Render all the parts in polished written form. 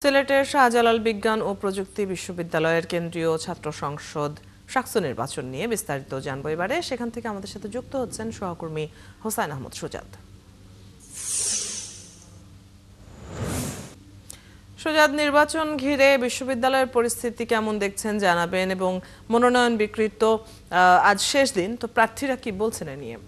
সিলেটের শাহজালাল বিজ্ঞান ও প্রযুক্তি বিশ্ববিদ্যালয়ের কেন্দ্রীয় ছাত্র সংসদ শাকসু নির্বাচন নিয়ে বিস্তারিত জানবো এবারে। সেখান থেকে আমাদের সাথে যুক্ত হচ্ছেন সহকর্মী হোসাইন আহমদ সুজাত। সুজাত, নির্বাচন ঘিরে বিশ্ববিদ্যালয়ের পরিস্থিতি কেমন দেখছেন জানাবেন, এবং মনোনয়ন বিক্রিত আজ শেষ দিন, তো প্রার্থীরা কি বলছেন এ নিয়ে?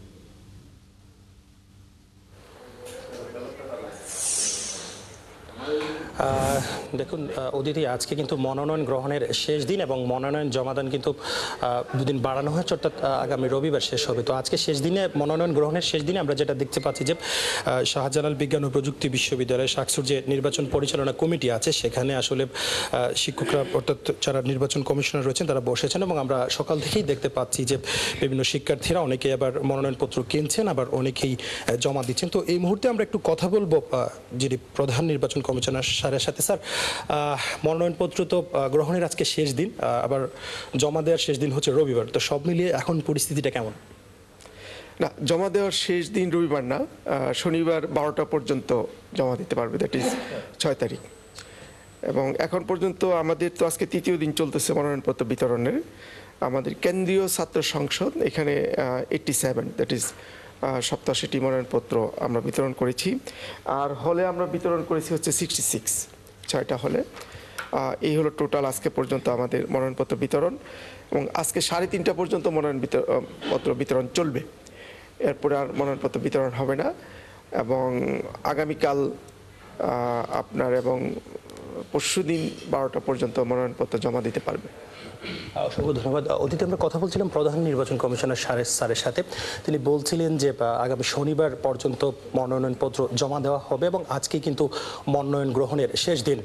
দেখুন অদিতি, আজকে কিন্তু মনোনয়ন গ্রহণের শেষ দিন এবং মনোনয়ন জমাদান কিন্তু দুদিন বাড়ানো হয়েছে, অর্থাৎ আগামী রবিবার শেষ হবে। তো আজকে শেষ দিনে, মনোনয়ন গ্রহণের শেষ দিনে আমরা যেটা দেখতে পাচ্ছি যে শাহজালাল বিজ্ঞান ও প্রযুক্তি বিশ্ববিদ্যালয় শাকসুর যে নির্বাচন পরিচালনা কমিটি আছে সেখানে আসলে শিক্ষকরা, অর্থাৎ যারা নির্বাচন কমিশনার রয়েছেন তারা বসেছেন, এবং আমরা সকাল থেকেই দেখতে পাচ্ছি যে বিভিন্ন শিক্ষার্থীরা অনেকেই আবার মনোনয়নপত্র কিনছেন, আবার অনেকেই জমা দিচ্ছেন। তো এই মুহূর্তে আমরা একটু কথা বলবো যিনি প্রধান নির্বাচন কমিশনার স্যারের সাথে। স্যার, মনোনয়নপত্র তো গ্রহণের আজকে শেষ দিন, আবার জমা দেওয়ার শেষ দিন হচ্ছে রবিবার, তো সব মিলিয়ে এখন পরিস্থিতিটা কেমন? না, জমা দেওয়ার শেষ দিন রবিবার না, শনিবার 12টা পর্যন্ত জমা দিতে পারবে, দ্যাট ইজ 6 তারিখ। এবং এখন পর্যন্ত আমাদের তো আজকে তৃতীয় দিন চলতেছে মনোনয়নপত্র বিতরণের। আমাদের কেন্দ্রীয় ছাত্র সংসদ এখানে 87, দ্যাট ইজ 87টি মনোনয়নপত্র আমরা বিতরণ করেছি। আর হলে আমরা বিতরণ করেছি হচ্ছে 66, 6টা হলে। এই হলো টোটাল আজকে পর্যন্ত আমাদের মনোনয়নপত্র বিতরণ, এবং আজকে 3:30টা পর্যন্ত মনোনয়নপত্র বিতরণ চলবে। এরপরে আর মনোনয়নপত্র বিতরণ হবে না, এবং আগামীকাল আপনার এবং পরশুদিন 12টা পর্যন্ত মনোনয়নপত্র জমা দিতে পারবে। অসংখ্য ধন্যবাদ। অতীতে আমরা কথা বলছিলাম প্রধান নির্বাচন কমিশনার স্যারের সাথে। তিনি বলছিলেন যে আগামী শনিবার পর্যন্ত মনোনয়নপত্র জমা দেওয়া হবে, এবং আজকে কিন্তু মনোনয়ন গ্রহণের শেষ দিন।